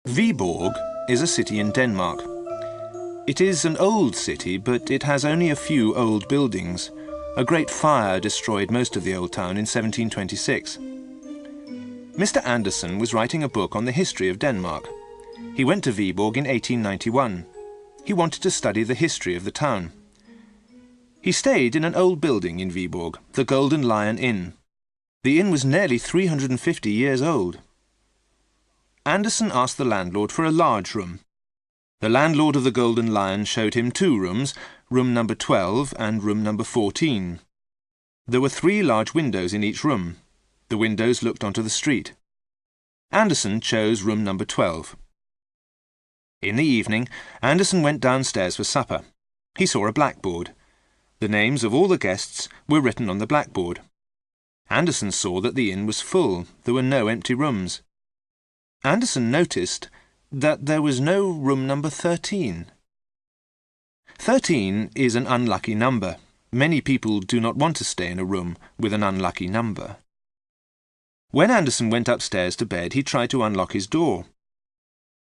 Viborg is a city in Denmark. It is an old city, but it has only a few old buildings. A great fire destroyed most of the old town in 1726. Mr. Andersen was writing a book on the history of Denmark. He went to Viborg in 1891. He wanted to study the history of the town. He stayed in an old building in Viborg, the Golden Lion Inn. The inn was nearly 350 years old. Andersen asked the landlord for a large room. The landlord of the Golden Lion showed him two rooms, room number 12 and room number 14. There were 3 large windows in each room. The windows looked onto the street. Andersen chose room number 12. In the evening, Andersen went downstairs for supper. He saw a blackboard. The names of all the guests were written on the blackboard. Andersen saw that the inn was full. There were no empty rooms. Andersen noticed that there was no room number 13. 13 is an unlucky number. Many people do not want to stay in a room with an unlucky number. When Andersen went upstairs to bed, he tried to unlock his door.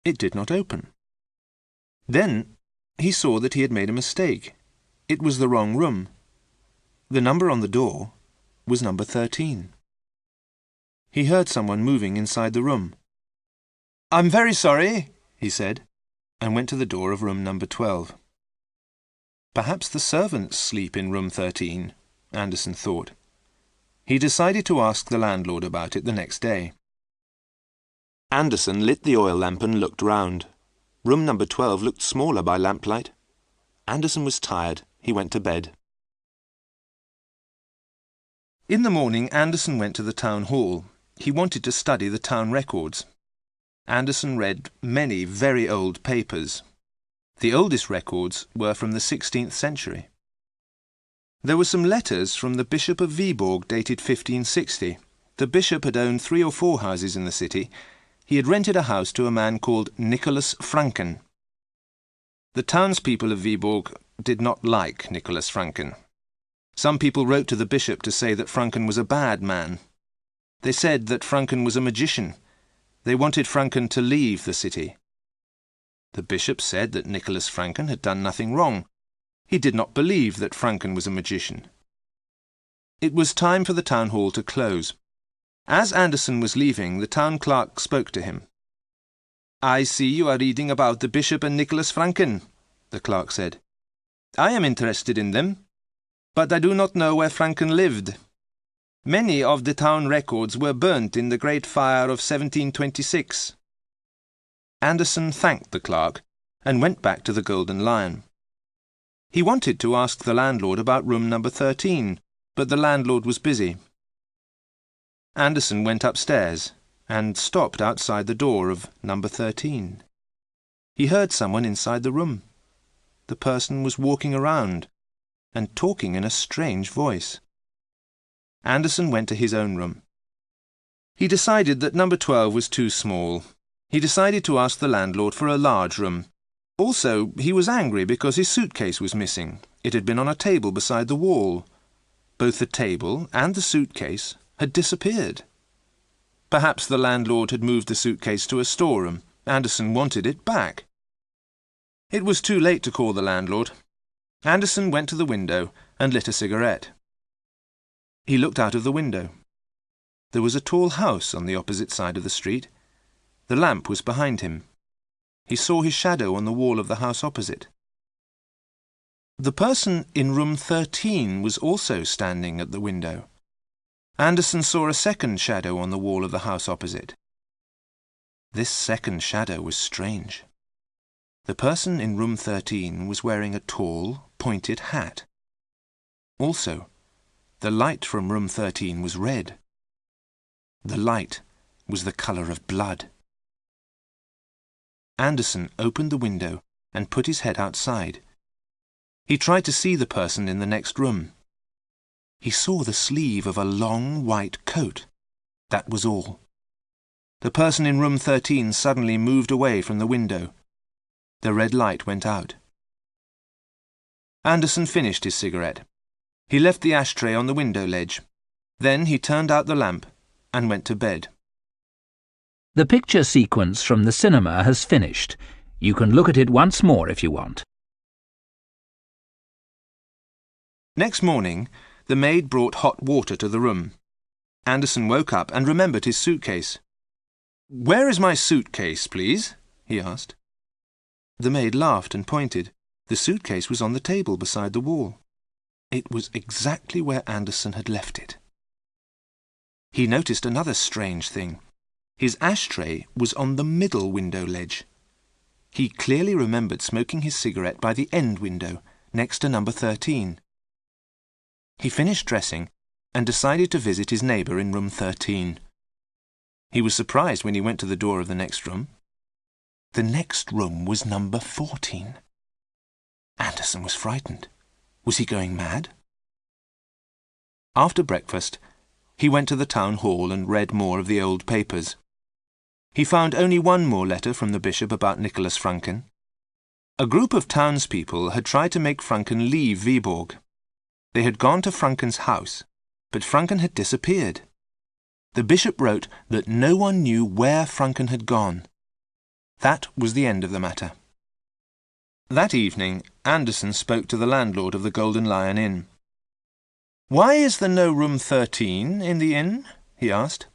It did not open. Then he saw that he had made a mistake. It was the wrong room. The number on the door was number 13. He heard someone moving inside the room. "I'm very sorry," he said, and went to the door of room number 12. Perhaps the servants sleep in room 13, Andersen thought. He decided to ask the landlord about it the next day. Andersen lit the oil lamp and looked round. Room number 12 looked smaller by lamplight. Andersen was tired. He went to bed. In the morning, Andersen went to the town hall. He wanted to study the town records. Andersen read many very old papers. The oldest records were from the 16th century. There were some letters from the Bishop of Viborg dated 1560. The bishop had owned 3 or 4 houses in the city. He had rented a house to a man called Nicholas Franken. The townspeople of Viborg did not like Nicholas Franken. Some people wrote to the bishop to say that Franken was a bad man. They said that Franken was a magician. They wanted Franken to leave the city. The bishop said that Nicholas Franken had done nothing wrong. He did not believe that Franken was a magician. It was time for the town hall to close. As Andersen was leaving, the town clerk spoke to him. "I see you are reading about the bishop and Nicholas Franken," the clerk said. "I am interested in them, but I do not know where Franken lived. Many of the town records were burnt in the Great Fire of 1726. Andersen thanked the clerk and went back to the Golden Lion. He wanted to ask the landlord about room number 13, but the landlord was busy. Andersen went upstairs and stopped outside the door of number 13. He heard someone inside the room. The person was walking around and talking in a strange voice. Andersen went to his own room. He decided that number 12 was too small. He decided to ask the landlord for a large room. Also, he was angry because his suitcase was missing. It had been on a table beside the wall. Both the table and the suitcase had disappeared. Perhaps the landlord had moved the suitcase to a storeroom. Andersen wanted it back. It was too late to call the landlord. Andersen went to the window and lit a cigarette. He looked out of the window. There was a tall house on the opposite side of the street. The lamp was behind him. He saw his shadow on the wall of the house opposite. The person in room 13 was also standing at the window. Andersen saw a second shadow on the wall of the house opposite. This second shadow was strange. The person in room 13 was wearing a tall, pointed hat. Also, the light from room 13 was red. The light was the colour of blood. Andersen opened the window and put his head outside. He tried to see the person in the next room. He saw the sleeve of a long white coat. That was all. The person in room 13 suddenly moved away from the window. The red light went out. Andersen finished his cigarette. He left the ashtray on the window ledge. Then he turned out the lamp and went to bed. The picture sequence from the cinema has finished. You can look at it once more if you want. Next morning, the maid brought hot water to the room. Anderson woke up and remembered his suitcase. "Where is my suitcase, please?" he asked. The maid laughed and pointed. The suitcase was on the table beside the wall. It was exactly where Anderson had left it. He noticed another strange thing. His ashtray was on the middle window ledge. He clearly remembered smoking his cigarette by the end window, next to number 13. He finished dressing and decided to visit his neighbour in room 13. He was surprised when he went to the door of the next room. The next room was number 14. Anderson was frightened. Was he going mad? After breakfast, he went to the town hall and read more of the old papers. He found only one more letter from the bishop about Nicholas Franken. A group of townspeople had tried to make Franken leave Viborg. They had gone to Franken's house, but Franken had disappeared. The bishop wrote that no one knew where Franken had gone. That was the end of the matter. That evening, Anderson spoke to the landlord of the Golden Lion Inn. "Why is there no room 13 in the inn?" he asked.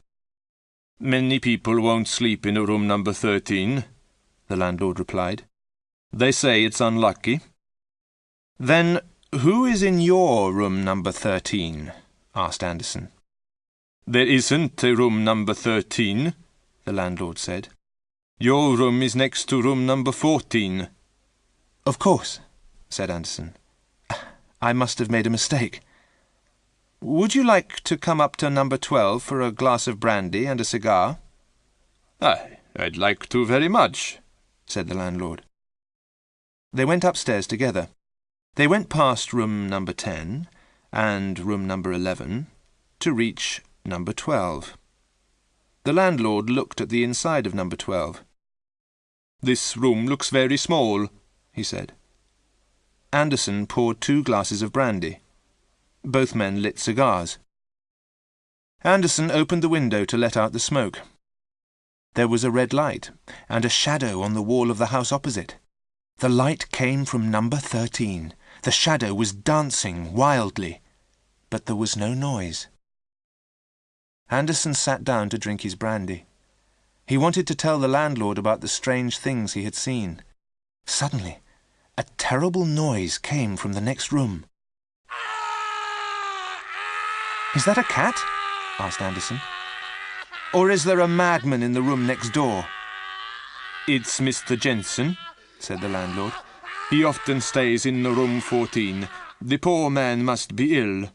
"Many people won't sleep in a room number 13, the landlord replied. "They say it's unlucky." "Then who is in your room number 13? asked Anderson. "There isn't a room number 13, the landlord said. "Your room is next to room number 14. "Of course," said Anderson. "I must have made a mistake. Would you like to come up to number 12 for a glass of brandy and a cigar?" "I'd like to very much," said the landlord. They went upstairs together. They went past room number 10 and room number 11 to reach number 12. The landlord looked at the inside of number 12. "This room looks very small," he said. Anderson poured 2 glasses of brandy. Both men lit cigars. Anderson opened the window to let out the smoke. There was a red light and a shadow on the wall of the house opposite. The light came from number 13. The shadow was dancing wildly, but there was no noise. Anderson sat down to drink his brandy. He wanted to tell the landlord about the strange things he had seen. Suddenly, a terrible noise came from the next room. "Is that a cat?" asked Anderson. "Or is there a madman in the room next door?" "It's Mr. Jensen," said the landlord. "He often stays in room 14. The poor man must be ill."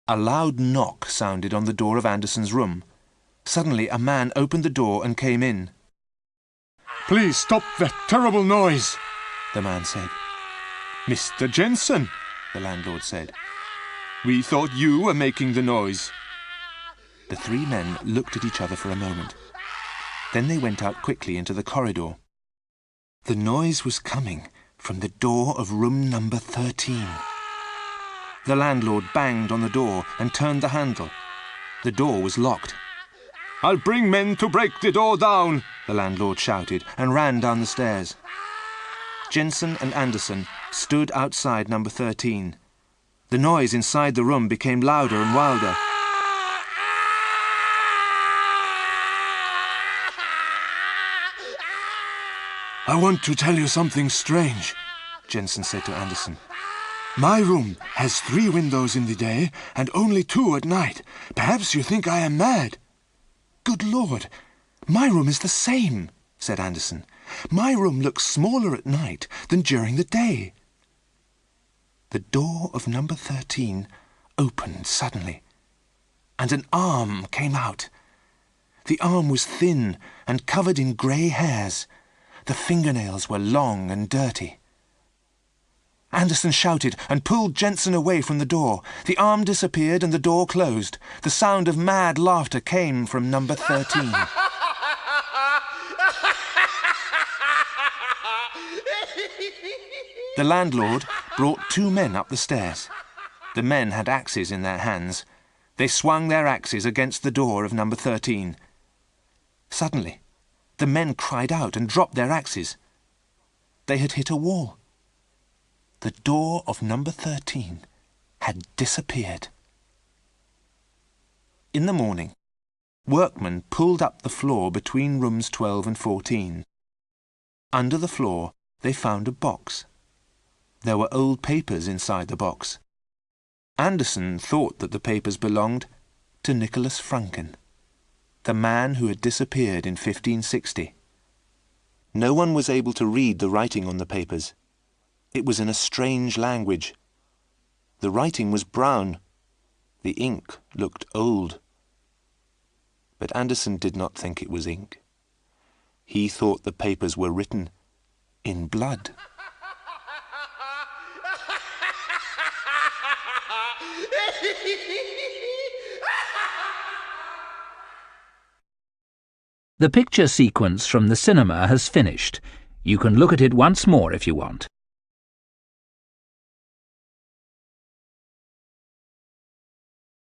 A loud knock sounded on the door of Anderson's room. Suddenly a man opened the door and came in. "Please stop that terrible noise," the man said. "Mr. Jensen," the landlord said. "We thought you were making the noise." The 3 men looked at each other for a moment. Then they went out quickly into the corridor. The noise was coming from the door of room number 13. The landlord banged on the door and turned the handle. The door was locked. "I'll bring men to break the door down," the landlord shouted and ran down the stairs. Jensen and Anderson stood outside number 13. The noise inside the room became louder and wilder. "I want to tell you something strange," Jensen said to Anderson. "My room has 3 windows in the day and only 2 at night. Perhaps you think I am mad." "Good Lord, my room is the same," said Anderson. "My room looks smaller at night than during the day." The door of number 13 opened suddenly, and an arm came out. The arm was thin and covered in grey hairs. The fingernails were long and dirty. Anderson shouted and pulled Jensen away from the door. The arm disappeared and the door closed. The sound of mad laughter came from number 13. The landlord brought 2 men up the stairs. The men had axes in their hands. They swung their axes against the door of number 13. Suddenly, the men cried out and dropped their axes. They had hit a wall. The door of number 13 had disappeared. In the morning, workmen pulled up the floor between rooms 12 and 14. Under the floor, they found a box. There were old papers inside the box. Anderson thought that the papers belonged to Nicholas Franken, the man who had disappeared in 1560. No one was able to read the writing on the papers. It was in a strange language. The writing was brown. The ink looked old. But Anderson did not think it was ink. He thought the papers were written in blood. The picture sequence from the cinema has finished. You can look at it once more if you want.